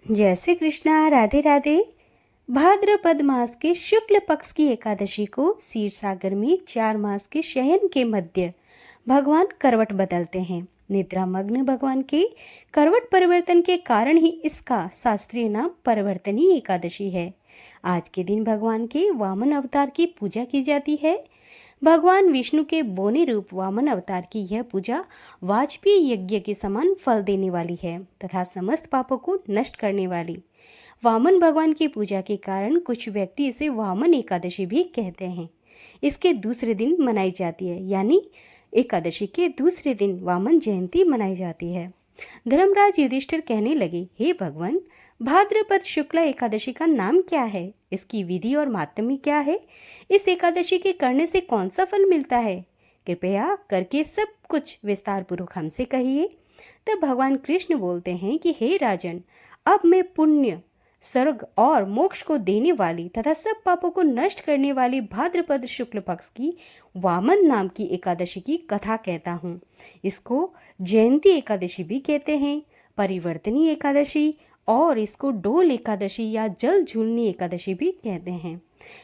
जय श्री कृष्णा। राधे राधे। भाद्रपद मास के शुक्ल पक्ष की एकादशी को क्षीर सागर में 4 मास के शयन के मध्य भगवान करवट बदलते हैं। निद्रा मग्न भगवान के करवट परिवर्तन के कारण ही इसका शास्त्रीय नाम परिवर्तनी एकादशी है। आज के दिन भगवान के वामन अवतार की पूजा की जाती है। भगवान विष्णु के बोने रूप वामन अवतार की यह पूजा वाजपेयी यज्ञ के समान फल देने वाली है तथा समस्त पापों को नष्ट करने वाली। वामन भगवान की पूजा के कारण कुछ व्यक्ति इसे वामन एकादशी भी कहते हैं। इसके दूसरे दिन मनाई जाती है, यानी एकादशी के दूसरे दिन वामन जयंती मनाई जाती है। धर्मराज युधिष्ठिर कहने लगे, हे भगवान, भाद्रपद शुक्ला एकादशी का नाम क्या है? इसकी विधि और मातमी क्या है? इस एकादशी के करने से कौन सा फल मिलता है? कृपया करके सब कुछ विस्तार पूर्वक हमसे कहिए। तब भगवान कृष्ण बोलते हैं कि हे राजन, अब मैं पुण्य, स्वर्ग और मोक्ष को देने वाली तथा सब पापों को नष्ट करने वाली भाद्रपद शुक्ल पक्ष की वामन नाम की एकादशी की कथा कहता हूँ। इसको जयंती एकादशी भी कहते हैं, परिवर्तनी एकादशी, और इसको डोल एकादशी या जल झूलनी एकादशी भी कहते हैं।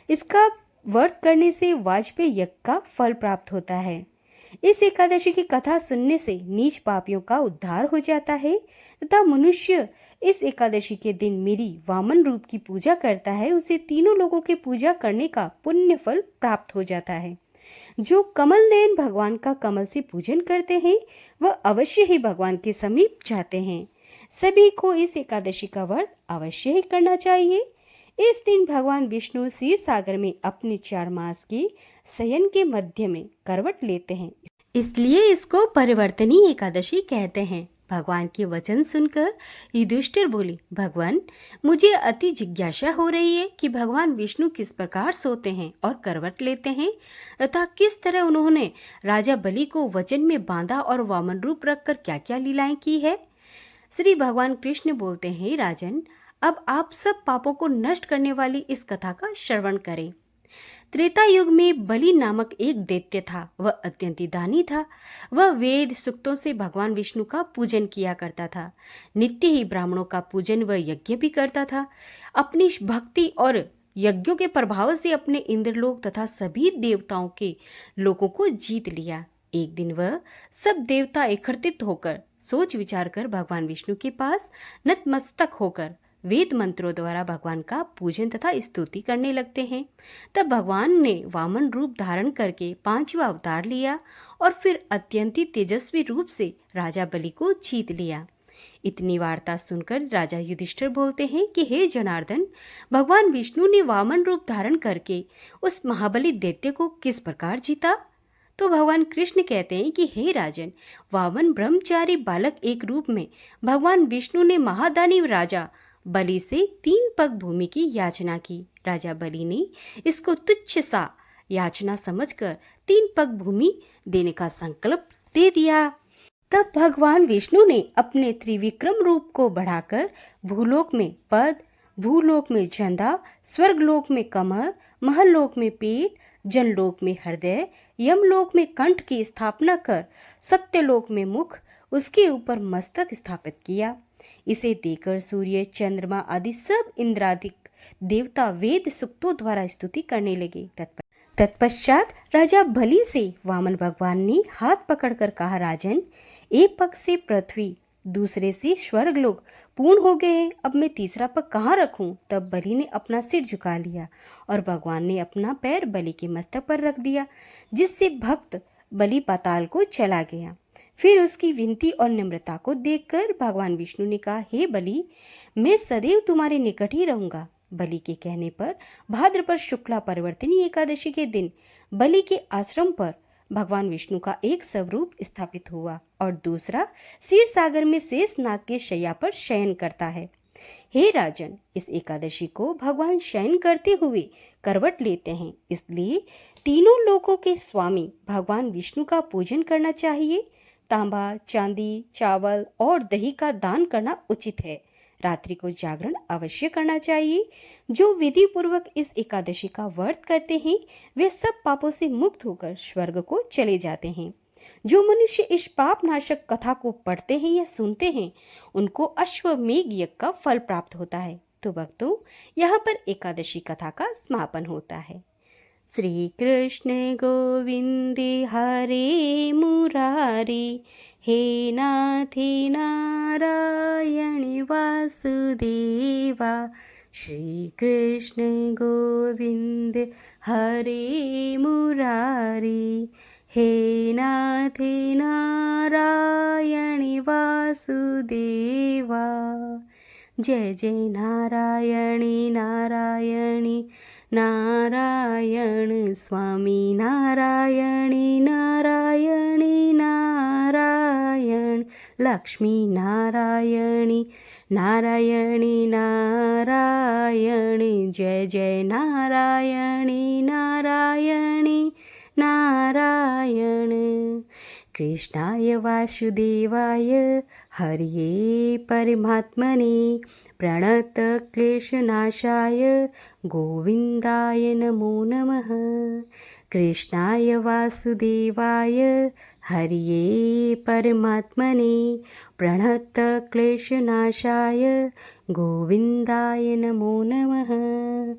इसका व्रत करने से वाजपेयी यज्ञ का फल प्राप्त होता है। इस एकादशी की कथा सुनने से नीच पापियों का उद्धार हो जाता है तथा मनुष्य इस एकादशी के दिन मेरी वामन रूप की पूजा करता है, उसे तीनों लोगों की पूजा करने का पुण्य फल प्राप्त हो जाता है। जो कमल नयन भगवान का कमल से पूजन करते हैं वह अवश्य ही भगवान के समीप जाते हैं। सभी को इस एकादशी का व्रत अवश्य ही करना चाहिए। इस दिन भगवान विष्णु क्षीर सागर में अपने 4 मास के शयन के मध्य में करवट लेते हैं, इसलिए इसको परिवर्तनी एकादशी कहते हैं। भगवान के वचन सुनकर युधिष्ठिर बोले, भगवान, मुझे अति जिज्ञासा हो रही है कि भगवान विष्णु किस प्रकार सोते हैं और करवट लेते हैं तथा किस तरह उन्होंने राजा बलि को वचन में बांधा और वामन रूप रखकर क्या क्या लीलाएं की है। श्री भगवान कृष्ण बोलते हैं, राजन, अब आप सब पापों को नष्ट करने वाली इस कथा का श्रवण करें। त्रेता युग में बलि नामक एक दैत्य था। वह अत्यंत दानी था। वह वेद सूक्तों से भगवान विष्णु का पूजन किया करता था। नित्य ही ब्राह्मणों का पूजन व यज्ञ भी करता था। अपनी भक्ति और यज्ञों के प्रभाव से अपने इंद्रलोक तथा सभी देवताओं के लोगों को जीत लिया। एक दिन वह सब देवता एकत्रित होकर सोच विचार कर भगवान विष्णु के पास नतमस्तक होकर वेद मंत्रों द्वारा भगवान का पूजन तथा स्तुति करने लगते हैं। तब भगवान ने वामन रूप धारण करके 5वां अवतार लिया और फिर अत्यंत तेजस्वी रूप से राजा बलि को जीत लिया। इतनी वार्ता सुनकर राजा युधिष्ठिर बोलते हैं कि हे जनार्दन, भगवान विष्णु ने वामन रूप धारण करके उस महाबली दैत्य को किस प्रकार जीता? तो भगवान कृष्ण कहते हैं कि हे राजन, वामन ब्रह्मचारी बालक एक रूप में भगवान विष्णु ने महादानी राजा बलि से 3 पग भूमि की याचना की। राजा बलि ने इसको तुच्छ सा याचना समझकर 3 पग भूमि देने का संकल्प दे दिया। तब भगवान विष्णु ने अपने त्रिविक्रम रूप को बढ़ाकर भूलोक में पद, भूलोक में जंदा, स्वर्गलोक में कमर, महलोक में पेट, जनलोक में हृदय, यमलोक में कंठ की स्थापना कर सत्यलोक में मुख, उसके ऊपर मस्तक स्थापित किया। इसे देकर सूर्य, चंद्रमा आदि सब इंद्रादिक देवता वेद सूक्तों द्वारा स्तुति करने लगे। तत्पश्चात राजा बलि से वामन भगवान ने हाथ पकड़कर कहा, राजन, एक पग से पृथ्वी, दूसरे से स्वर्गलोक पूर्ण हो गए हैं, अब मैं तीसरा पग कहाँ रखूं? तब बलि ने अपना सिर झुका लिया और भगवान ने अपना पैर बलि के मस्तक पर रख दिया, जिससे भक्त बलि पाताल को चला गया। फिर उसकी विनती और नम्रता को देखकर भगवान विष्णु ने कहा, हे बलि, मैं सदैव तुम्हारे निकट ही रहूंगा। बलि के कहने पर भाद्रपद शुक्ला परिवर्तनी एकादशी के दिन बलि के आश्रम पर भगवान विष्णु का एक स्वरूप स्थापित हुआ और दूसरा क्षीर सागर में शेष नाग के शैया पर शयन करता है। हे राजन, इस एकादशी को भगवान शयन करते हुए करवट लेते हैं, इसलिए तीनों लोकों के स्वामी भगवान विष्णु का पूजन करना चाहिए। तांबा, चांदी, चावल और दही का दान करना उचित है। रात्रि को जागरण अवश्य करना चाहिए। जो विधि पूर्वक इस एकादशी का व्रत करते हैं वे सब पापों से मुक्त होकर स्वर्ग को चले जाते हैं। जो मनुष्य इस पाप नाशक कथा को पढ़ते हैं या सुनते हैं उनको अश्वमेघ यज्ञ का फल प्राप्त होता है। तो भक्तों, यहाँ पर एकादशी कथा का समापन होता है। श्री कृष्ण गोविंदे हरे मुरारी, हे नाथे नारायण वासुदेवा। श्री कृष्ण गोविंद हरे मुरारी, हे नाथे नारायण वासुदेवा। जय जय नारायणी नारायणी नारायण, स्वामी नारायणी नारायणी नारायण, लक्ष्मी नारायणी नारायणी नारायण। जय जय नारायणी नारायणी नारायण। कृष्णाय वासुदेवाय हरिये परमात्मने प्रणतक्लेशनाशाय गोविन्दाय नमो नमः। कृष्णाय वासुदेवाय हरिये परमात्मने प्रणतक्लेशनाशाय गोविन्दाय नमो नमः।